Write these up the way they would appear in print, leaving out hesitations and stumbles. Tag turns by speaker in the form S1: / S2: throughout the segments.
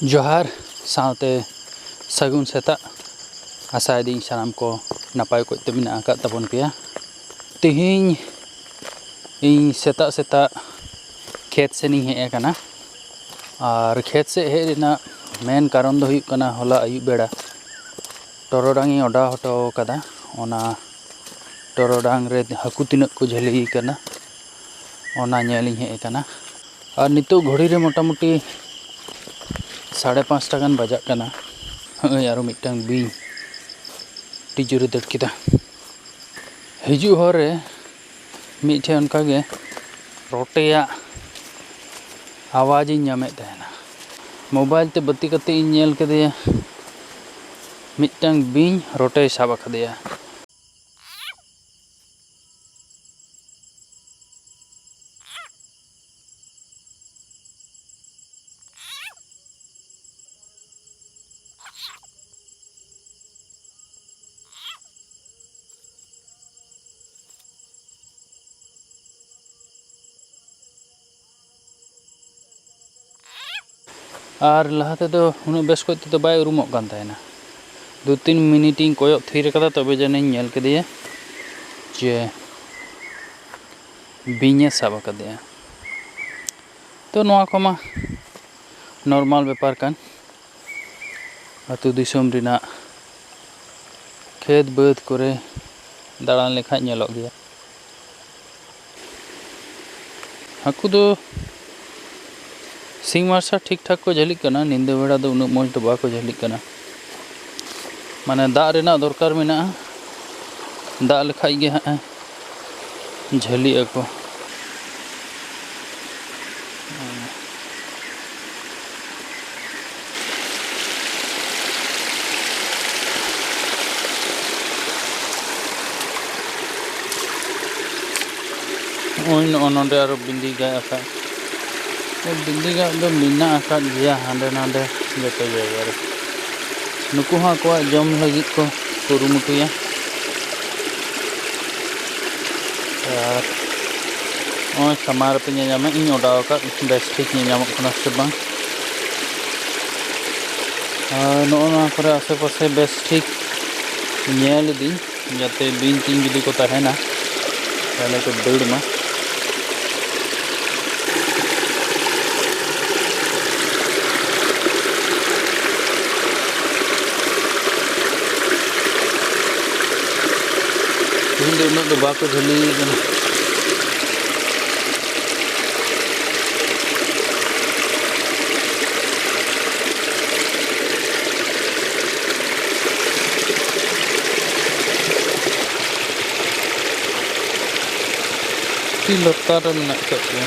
S1: जोहार साउते सगुन सेता आसायदी सानाम को नापाय को मेना आकाद ताबोन पेया तेहिं इन सेता सेता खेत सेनी हेज अकाना और खेत से हेज रेना मेन कारण दो हुयुग कना होला आयुब बेड़ा टोरोडांग ओडा हटो कदा ओना टोरोडांग रे हाकु तिनक को झेली कना ओना नेलिं हेज अकाना और नितो घड़ी रे मोटामुटी 5:30 गान बजा कना आरो मिटांग बिं टिजुरे दड़ किदा हिजु हर रे मिठे उनकागे रोटेया आवाज इन नामे तहना मोबाइल ते बत्ती कते इन नेल कदेया मिटांग बिं रोटे साब कदेया और लहाते तो उन बेस को तो बाय उरुमोग कान तहना 2-3 मिनट इन कोयो थीर कदा तबे जने नेल कदेया जे बिंगे साब कदेया तो नोआ कोमा नॉर्मल व्यापार कान अतु दिसोम रिना खेत बाद करे दाड़ान लेखा नेलोग गया हाकु दो सिंग मार्सा ठीक ठाक को झलिक कना निंदा बेड़ा दो उन मौज दो बाको झलिक कना माने दा रेना दरकार मेना दा लेखाई गे हाँ झली ako ओइन ओनोंडे आरो बिंदी गाय आका बिंदी गाय दो मिना आका गया हांडे नांडे जतो जायगा रे नुकु हां को जम लगित को कुरुमुटुया और ओय समार पे ᱧᱟᱢᱟ ᱤᱧ ᱚᱰᱟᱣ ᱟᱠᱟᱫ ᱵᱮᱥ ᱴᱷᱤᱠ ᱧᱟᱢᱚᱜ ᱠᱟᱱᱟ ᱥᱮ ᱵᱟᱝ ᱟᱨ ᱱᱚᱜᱼᱚ ᱱᱚᱣᱟ ᱠᱚᱨᱮ ᱟᱥᱮ ᱯᱟᱥᱮ ᱵᱮᱥ ᱴᱷᱤक ᱧᱮᱞ ᱤᱫᱤᱧ ᱡᱟᱛᱮ ᱵᱤᱧ ᱛᱤᱧ ᱡᱩᱫᱤ ᱠᱚ ᱛᱟᱦᱮᱱᱟ ᱛᱟᱦᱞᱮ ᱠᱚ ᱫᱟᱹᱲ ᱢᱟ ᱤᱧ ᱫᱚ ᱩᱱᱟᱹᱜ ᱫᱚ ᱵᱟᱠᱚ ᱡᱷᱟᱹᱞᱤ ᱠᱟᱱᱟ लतार मेना कया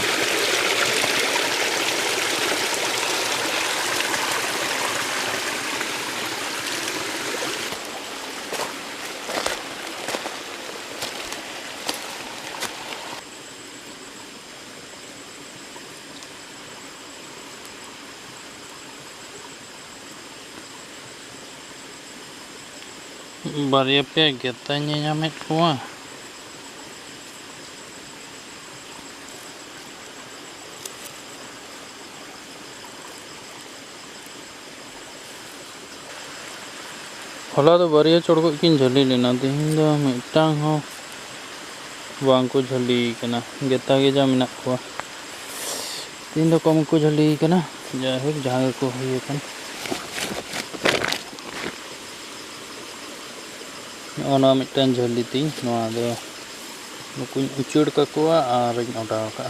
S1: बारिया पे गेता ᱧᱟᱢᱮᱫ ᱠᱚᱣᱟ होला तो बारिया चढ़को किन झली लेना तेहिं दो मिटांग हो बांग को झली कना गेता गे जा मेना को तीन दो कम को झली कना जाहिर जहां को हुई कन ओना मिटांग झली ती नोआ दो नुकु उचड़ का कोआ और ओडा का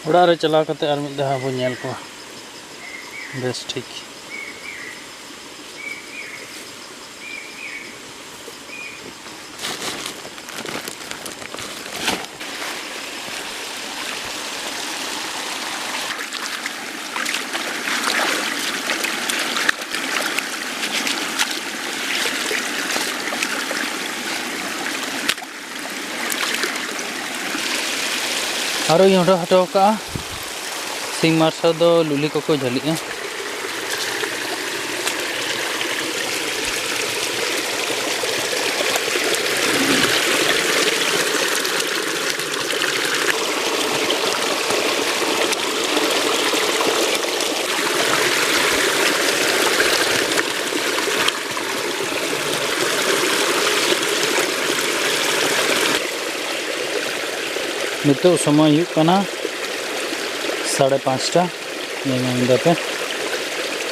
S1: उड़ा रे चला करते और मिद दहा बो नेल को बेस ठीक आरो योडा हटो का सिंग मार्सा दो लुली को झली नितो समय हुयुग कना 5:30 ᱧᱤᱫᱟᱹᱛᱮ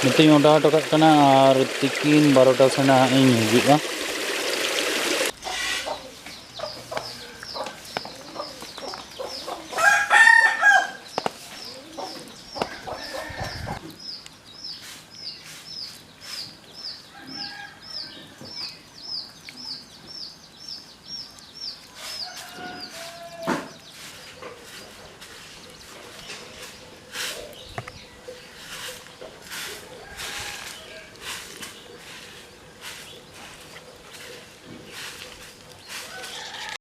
S1: नितो ऑर्डर हटो काग कना और तिकिन 12टा सेना ᱤᱧ ᱦᱤᱡᱩᱜᱼᱟ